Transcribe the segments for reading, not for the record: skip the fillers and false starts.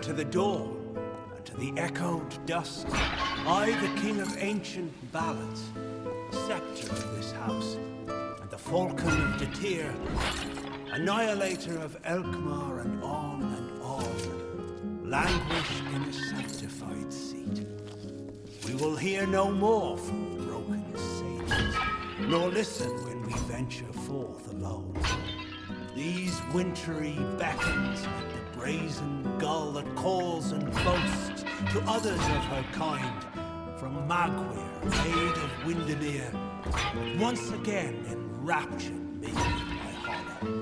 and to the dawn, and to the echoed dusk, I, the king of ancient ballads, scepter of this house, and the falcon of Detir, annihilator of Elkmar, and on, languish in a sanctified seat. We will hear no more from broken sages, nor listen when we venture forth alone. These wintry beckons like the brazen gull that calls and boasts to others of her kind, from Magwir, maid of Windermere, that once again enraptured me with my hollow.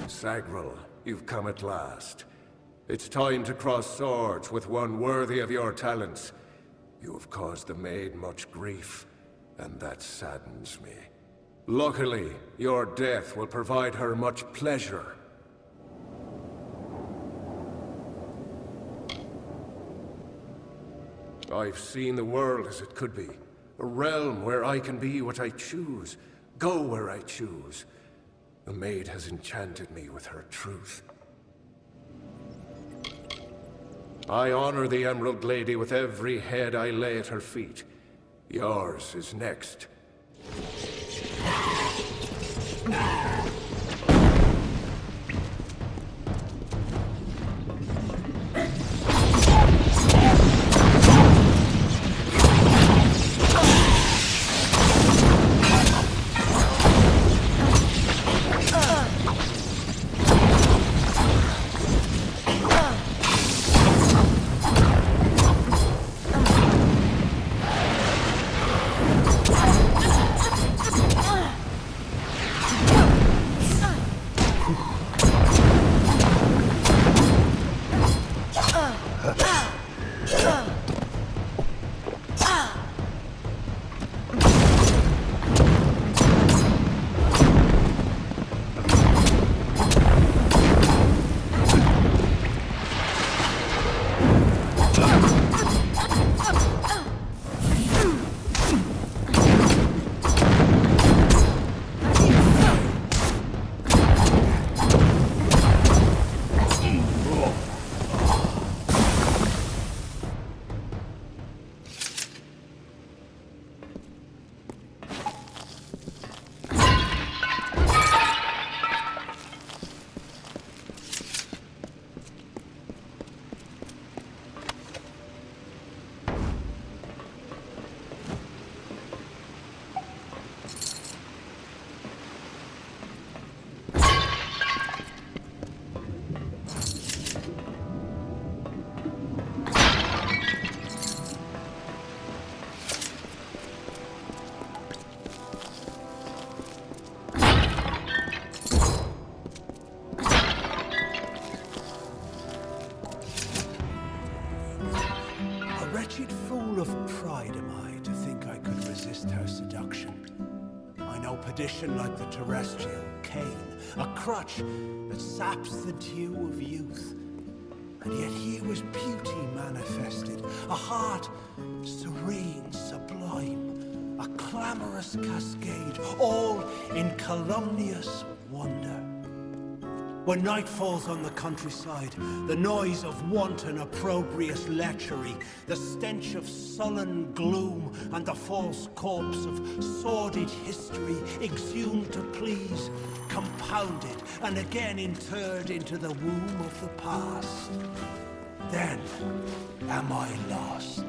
Sagril, you've come at last. It's time to cross swords with one worthy of your talents. You have caused the maid much grief, and that saddens me. Luckily, your death will provide her much pleasure. I've seen the world as it could be. A realm where I can be what I choose, go where I choose. The maid has enchanted me with her truth. I honor the Emerald Lady with every head I lay at her feet. Yours is next. Like the terrestrial cane, a crutch that saps the dew of youth. And yet here was beauty manifested, a heart serene, sublime, a clamorous cascade, all in calumnious wonder. When night falls on the countryside, the noise of wanton opprobrious lechery, the stench of sullen gloom, and the false corpse of sordid history exhumed to please, compounded and again interred into the womb of the past. Then am I lost.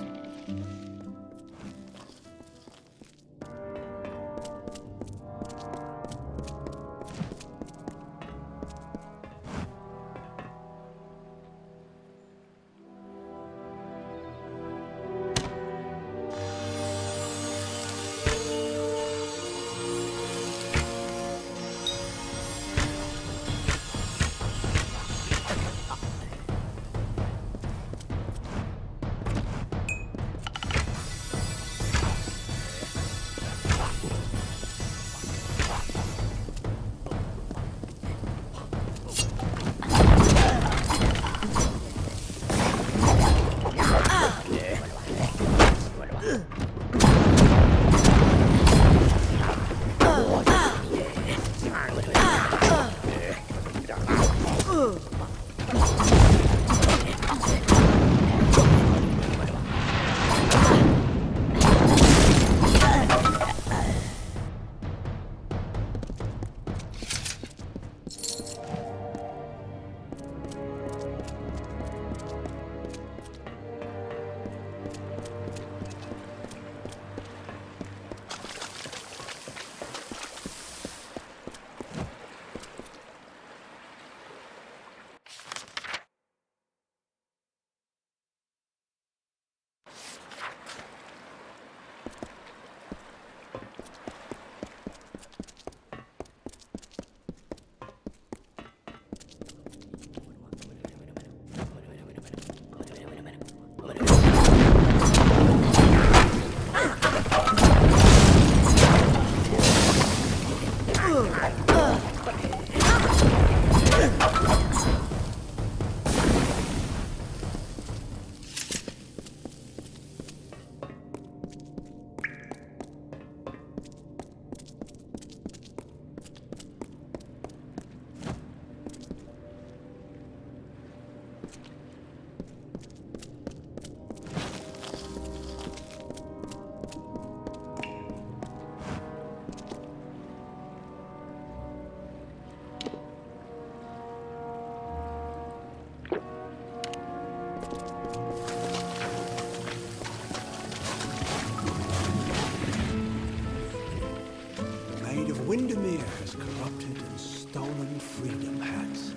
Windermere has corrupted and stolen freedom, Hans.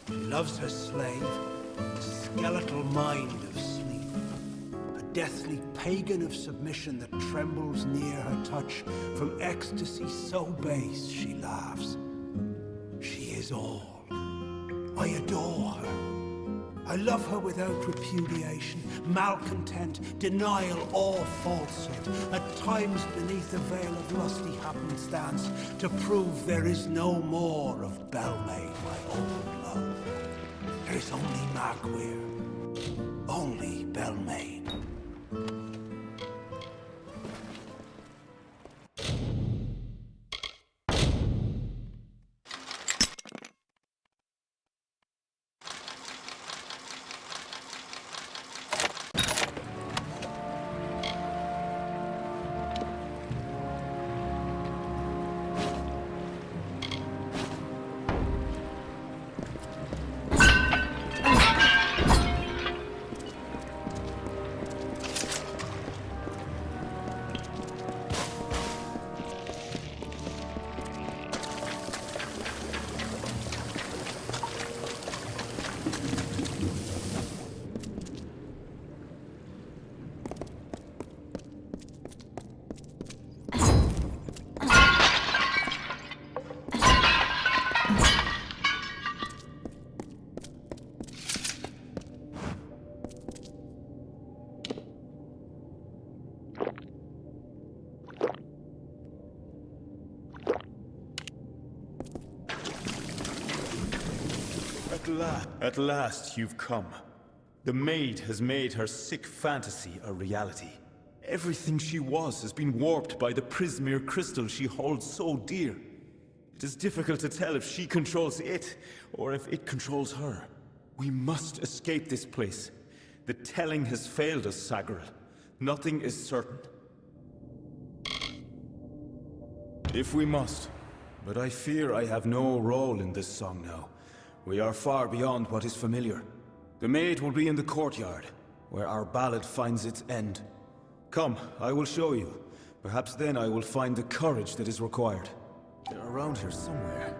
She loves her slave, a skeletal mind of sleep, a deathly pagan of submission that trembles near her touch. From ecstasy so base she laughs. She is all. I adore her. I love her without repudiation, malcontent, denial, or falsehood. At times beneath a veil of lusty happenstance, to prove there is no more of Belmaid, my old love. There is only Markweir, only Belmaid. At last you've come. The maid has made her sick fantasy a reality. Everything she was has been warped by the Prismere crystal she holds so dear. It is difficult to tell if she controls it, or if it controls her. We must escape this place. The telling has failed us, Sagaril. Nothing is certain. If we must. But I fear I have no role in this song now. We are far beyond what is familiar. The maid will be in the courtyard, where our ballad finds its end. Come, I will show you. Perhaps then I will find the courage that is required. They're around here somewhere.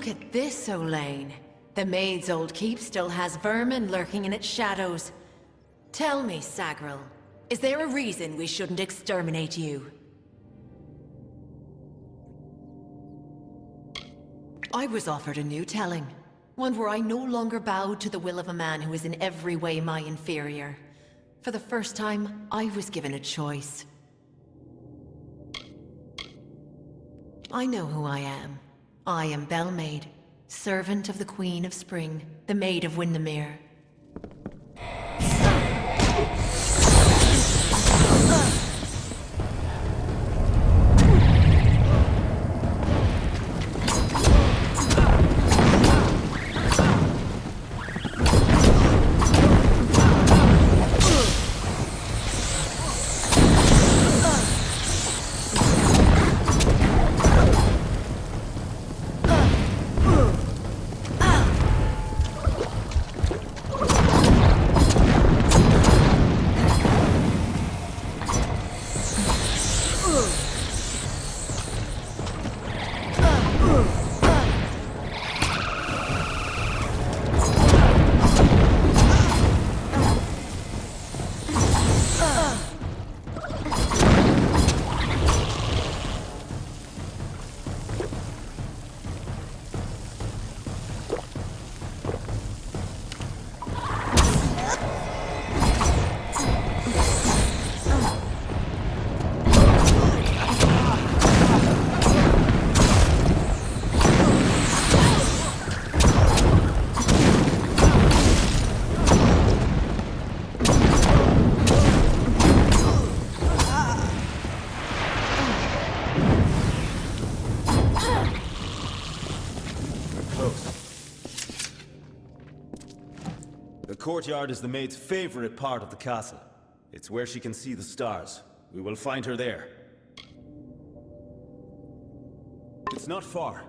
Look at this, Olaine. The maid's old keep still has vermin lurking in its shadows. Tell me, Sagril, is there a reason we shouldn't exterminate you? I was offered a new telling. One where I no longer bowed to the will of a man who is in every way my inferior. For the first time, I was given a choice. I know who I am. I am Bellmaid, servant of the Queen of Spring, the Maid of Windermere. The courtyard is the maid's favorite part of the castle. It's where she can see the stars. We will find her there. It's not far.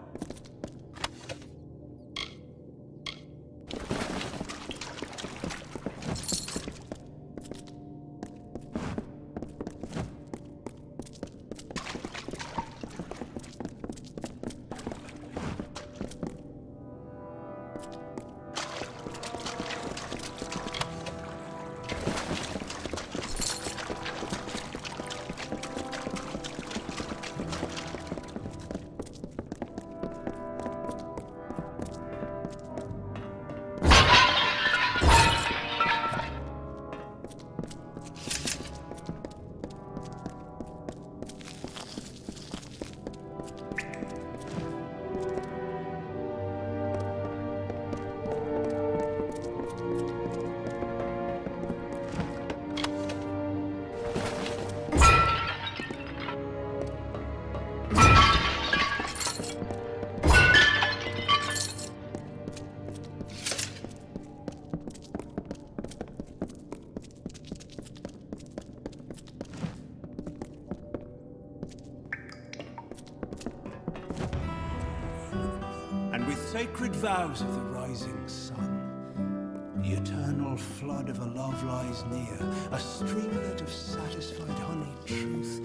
Sacred vows of the rising sun. The eternal flood of a love lies near, a streamlet of satisfied honeyed truth.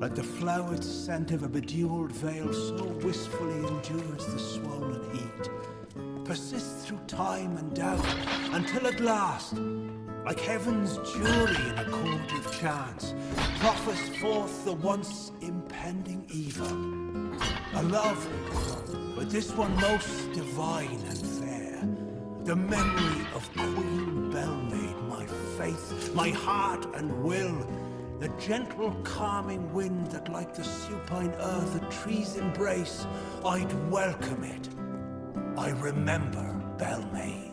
Like the flowered scent of a bedewled veil, so wistfully endures the swollen heat. Persists through time and doubt, until at last, like heaven's jury in a court of chance, proffers forth the once impending evil. A love, but this one most divine and fair. The memory of Queen Bellmaid, my faith, my heart and will. The gentle calming wind that like the supine earth a tree's embrace, I'd welcome it. I remember Bellmaid.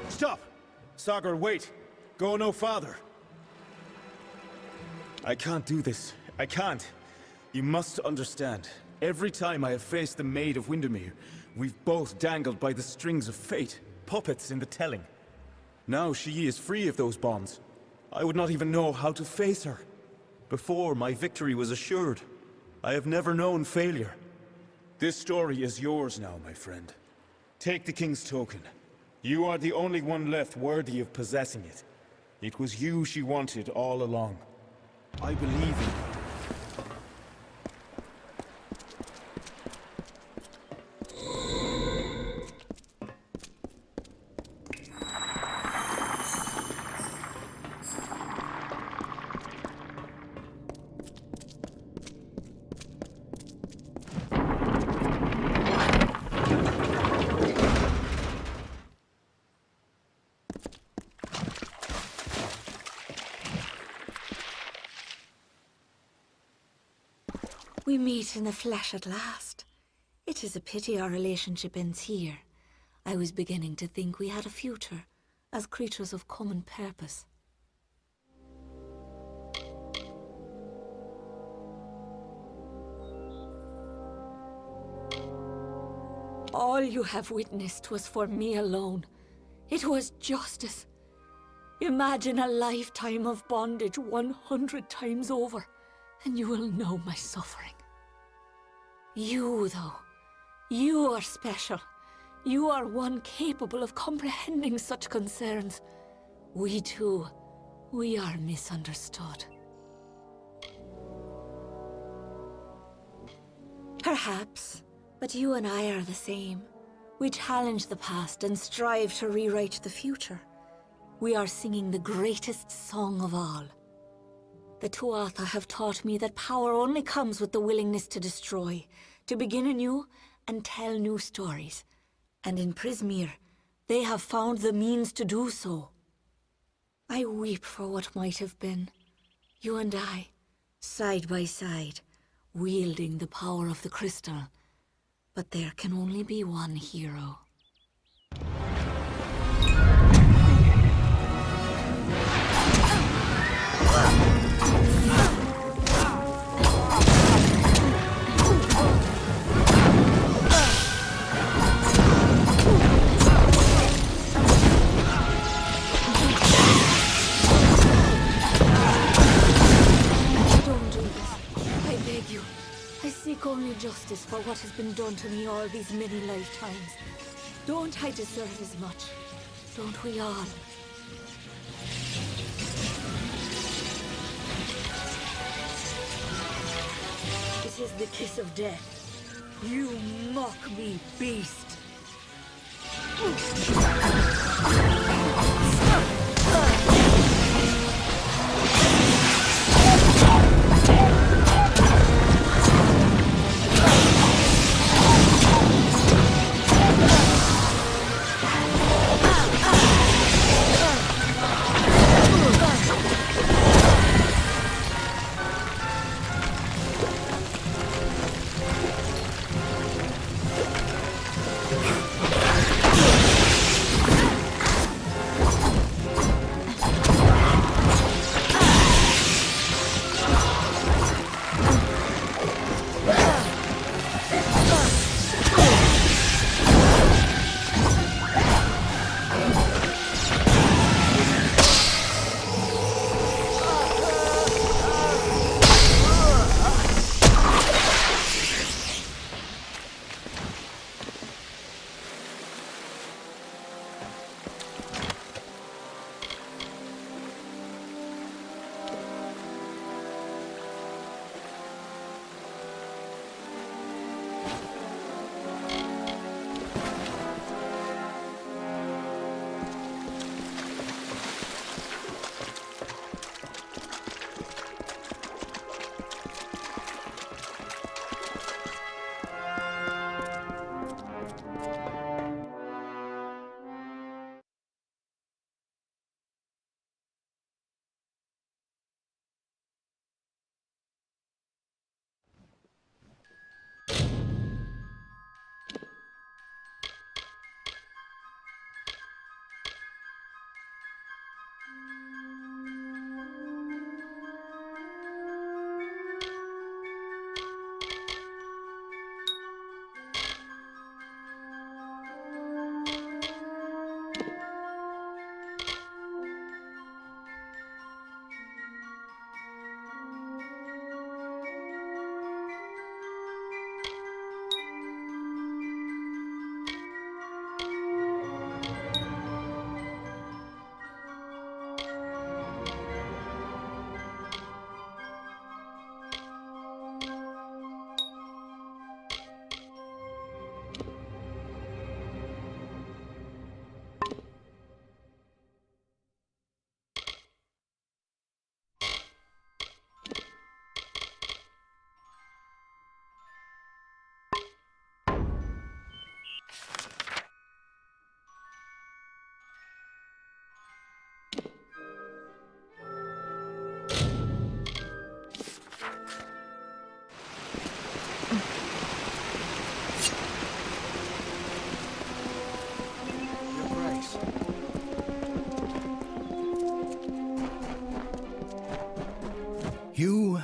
Stop! Sagar, wait! Go no farther! I can't do this. I can't. You must understand. Every time I have faced the Maid of Windermere, we've both dangled by the strings of fate, puppets in the telling. Now she is free of those bonds. I would not even know how to face her. Before my victory was assured, I have never known failure. This story is yours now, my friend. Take the King's token. You are the only one left worthy of possessing it. It was you she wanted all along. I believe in you. We meet in the flesh at last. It is a pity our relationship ends here. I was beginning to think we had a future, as creatures of common purpose. All you have witnessed was for me alone. It was justice. Imagine a lifetime of bondage 100 times over, and you will know my suffering. You, though, you are special. You are one capable of comprehending such concerns. We too, we are misunderstood. Perhaps, but you and I are the same. We challenge the past and strive to rewrite the future. We are singing the greatest song of all. The Tuatha have taught me that power only comes with the willingness to destroy, to begin anew and tell new stories. And in Prismeer, they have found the means to do so. I weep for what might have been. You and I, side by side, wielding the power of the crystal. But there can only be one hero. Only justice for what has been done to me all these many lifetimes. Don't I deserve as much? Don't we all? It is the kiss of death. You mock me, beast.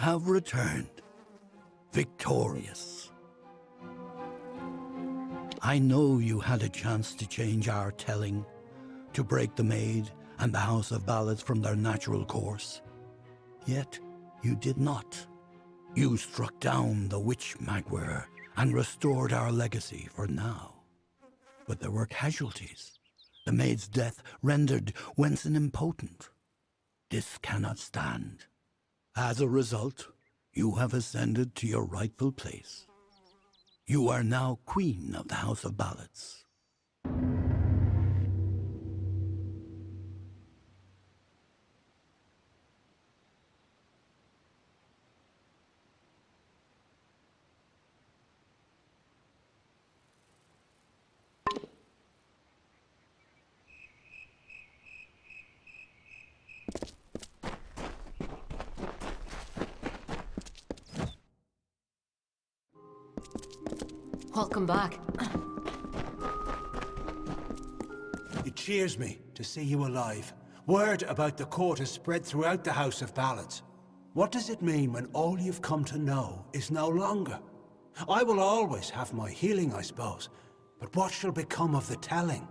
have returned, victorious. I know you had a chance to change our telling, to break the Maid and the House of Ballads from their natural course. Yet you did not. You struck down the witch Magwer and restored our legacy for now. But there were casualties. The Maid's death rendered Wenson impotent. This cannot stand. As a result, you have ascended to your rightful place. You are now Queen of the House of Ballads. Welcome back. It cheers me to see you alive. Word about the court has spread throughout the House of Ballads. What does it mean when all you've come to know is no longer? I will always have my healing, I suppose. But what shall become of the telling?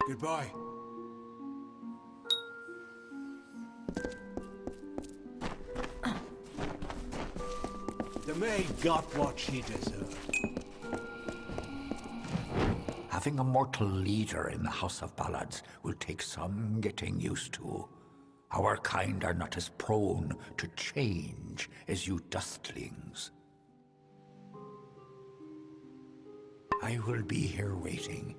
Goodbye. The maid got what she deserved. Having a mortal leader in the House of Ballads will take some getting used to. Our kind are not as prone to change as you dustlings. I will be here waiting.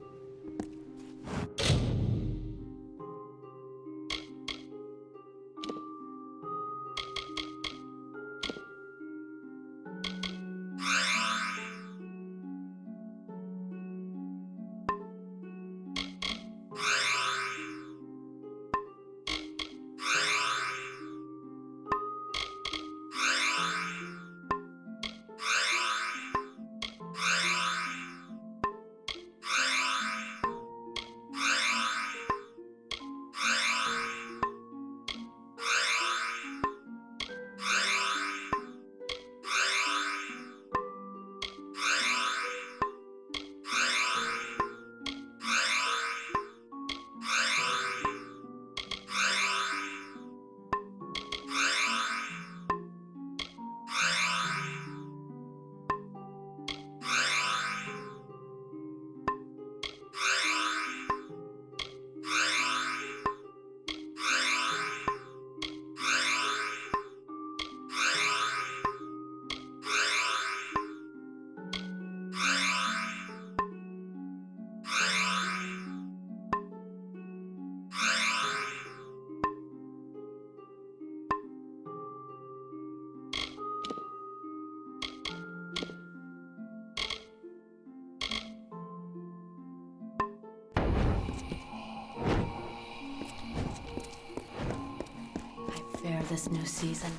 Fair this new season.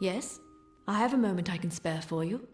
Yes? I have a moment I can spare for you.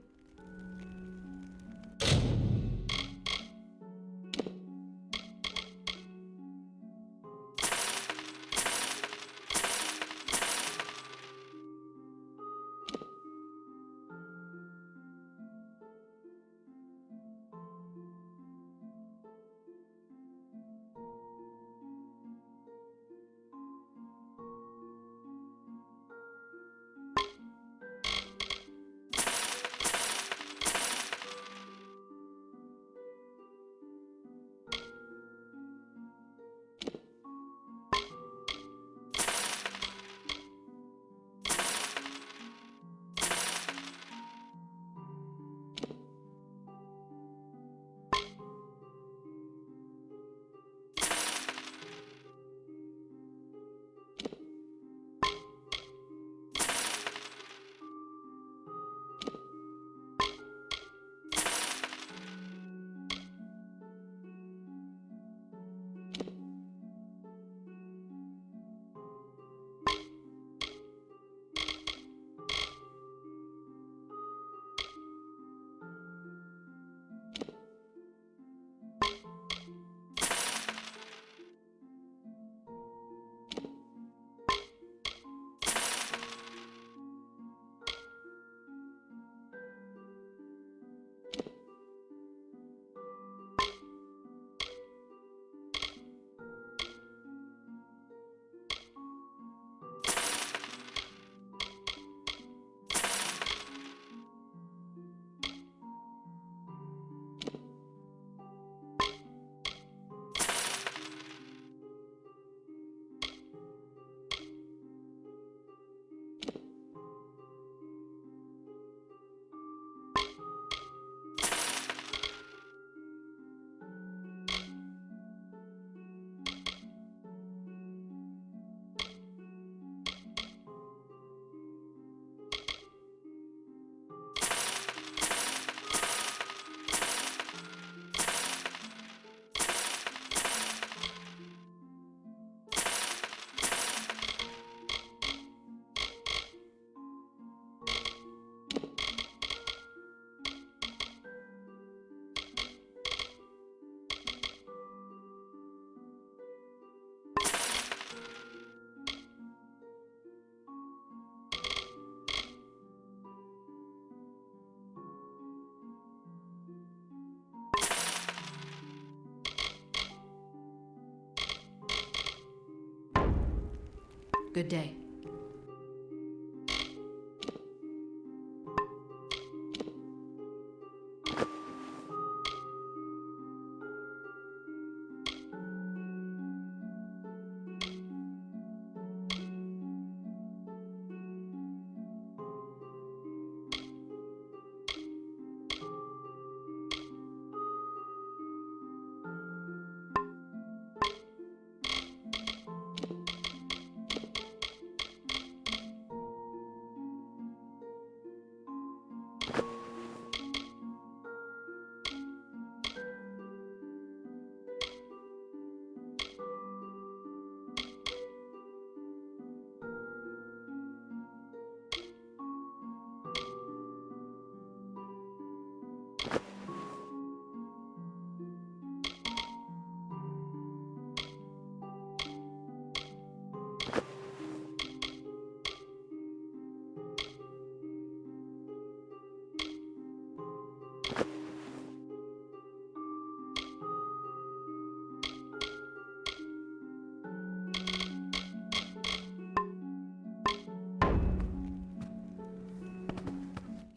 Good day.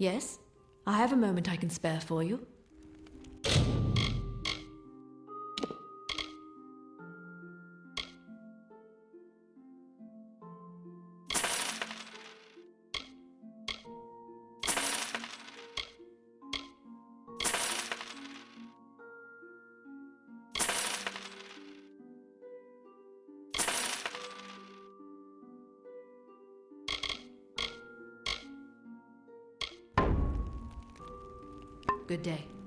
Yes? I have a moment I can spare for you. Good day.